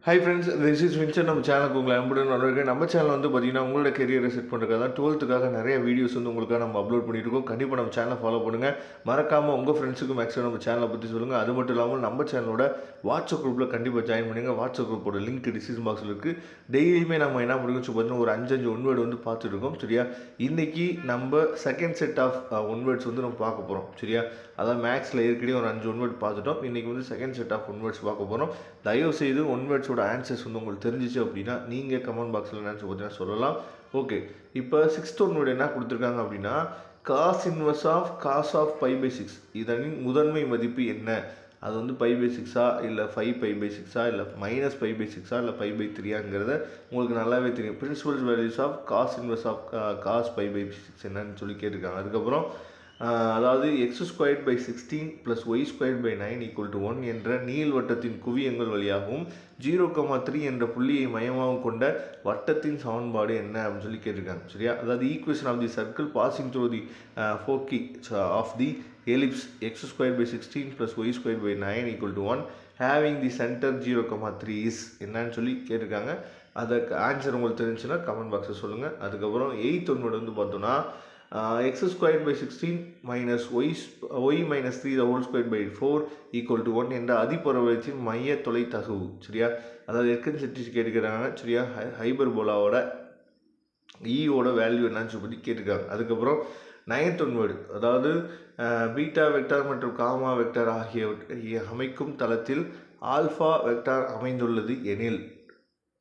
Hi friends, this is Vincent. நம்ம சேனலுக்கு உங்களை அன்புடன் வரவேற்கிறேன். நம்ம சேனல் வந்து பார்த்தீங்கன்னா உங்களோட கெரியரை செட் பண்ணுறதுக்காக தான் 12th நிறைய வீடியோஸ் வந்து உங்களுக்காக நம்ம அப்லோட் பண்ணிட்டு இருக்கோம். கண்டிப்பாக நம்ம சேனலை ஃபாலோ பண்ணுங்கள். மறக்காமல் உங்கள் ஃப்ரெண்ட்ஸுக்கும் மேக்ஸிமம் நம்ம சேனலை பற்றி சொல்லுங்கள். அது மட்டும் இல்லாமல் நம்ம சேனலோட வாட்ஸ்அப் குரூப்பில் கண்டிப்பாக ஜாயின் பண்ணுங்கள். வாட்ஸ்அப் குரூப்போட லிங்க் டிஸ்கிரிப்ஷன் பாக்ஸில் இருக்குது. டெய்லியுமே நம்ம என்ன பண்ணுறோம் பார்த்தீங்கன்னா ஒரு 5 ஒன்வேர்டு வந்து பார்த்துருக்கோம். சரியா, இன்றைக்கி நம்ம செகண்ட் செட் ஆஃப் ஒன்வேர்ட்ஸ் வந்து நம்ம பார்க்க போகிறோம். சரியா, அதாவது மேக்ஸில் ஏற்கனவே ஒரு 5 ஒன்வேர்ட் பார்த்துட்டோம். இன்றைக்கி வந்து செகண்ட் செட் ஆஃப் ஒன்வேர்ட்ஸ் பார்க்க போகிறோம். தயவுசெய்து ஒன்வேர்ட்ஸோட ஆன்சர்ஸ் வந்து உங்களுக்கு தெரிஞ்சிச்சு அப்படின்னா நீங்கள் கமெண்ட் பாக்ஸில் என்ன பார்த்தீங்கன்னா சொல்லலாம். ஓகே, இப்போ 6th ஒன்வேர்டு என்ன கொடுத்துருக்காங்க அப்படின்னா cos inverse of cos of π/6. இதனின் முதன்மை மதிப்பு என்ன? அது வந்து π/6 இல்லை 5π/6 இல்லை -π/6 இல்லை π/3ங்கிறத உங்களுக்கு நல்லாவே தெரியும். Principal values of cos inverse of cos π/6 என்னன்னு சொல்லி கேட்டிருக்காங்க. அதுக்கப்புறம் அதாவது x²/16 + y²/9 = 1 என்ற நீள்வட்டத்தின் குவியங்கள் வழியாகவும் 0,3 என்ற புள்ளியை மையமாகவும் கொண்ட வட்டத்தின் சமன்பாடு என்ன அப்படின்னு சொல்லி கேட்டிருக்காங்க. சரியா, அதாவது equation of the circle passing through the foci of the ellipse x²/16 + y²/9 = 1 having the centre 0,3 is என்னன்னு சொல்லி கேட்டிருக்காங்க. அதுக்கு ஆன்சர் உங்களுக்கு தெரிஞ்சுன்னா கமெண்ட் பாக்ஸில் சொல்லுங்கள். அதுக்கப்புறம் 8th ஒன்வேர்டு வந்து பார்த்தோன்னா x²/16 - y - 3²/4 = 1 என்ற அதிபரவளையத்தின் மைய தொலைத்தகவு. சரியா, அதாவது எக்கன்சென்ட்ரிசிட்டி கேட்டுக்கிறாங்க. சரியா, ஹைபர்போலாவோட ஈயோட வேல்யூ என்னன்னு பற்றி கேட்டிருக்காங்க. அதுக்கப்புறம் 9th ஒன்வேர்டு அதாவது பீட்டா வெக்டார் மற்றும் காமா வெக்டார் ஆகிய அமைக்கும் தளத்தில் ஆல்ஃபா வெக்டார் அமைந்துள்ளது எனில்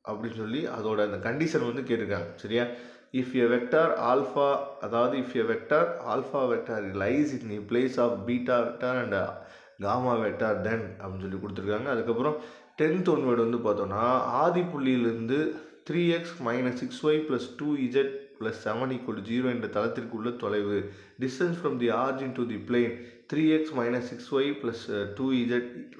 அப்படின்னு சொல்லி அதோட அந்த கண்டிஷன் வந்து கேட்டிருக்காங்க. சரியா, if a vector alpha அதாவது if a vector alpha vector lies in the place of beta vector and gamma vector then அப்படின்னு சொல்லி கொடுத்துருக்காங்க. அதுக்கப்புறம் 10th ஒன்வேர்டு வந்து பார்த்தோன்னா ஆதி புள்ளியிலிருந்து 3x - 6y + 2z + 7 = 0 என்ற தளத்திற்கு உள்ள தொலைவு distance from the origin to the plane 3x - 6y + 2z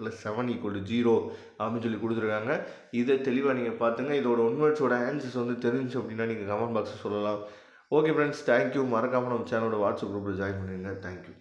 + 7 = 0 அப்படின்னு சொல்லி கொடுத்துருக்காங்க. இதை தெளிவாக நீங்கள் பார்த்துங்க. இதோட ஒன்வேர்ட்ஸோட ஆன்சர்ஸ் வந்து தெரிஞ்சு அப்படின்னா நீங்கள் கமெண்ட் பாக்ஸில் சொல்லலாம். Okay friends, thank you. மறக்காமல் நம்ம சேனலோட வாட்ஸ்அப் குரூப்பில் ஜாயின் பண்ணிடுங்க. தேங்க்யூ.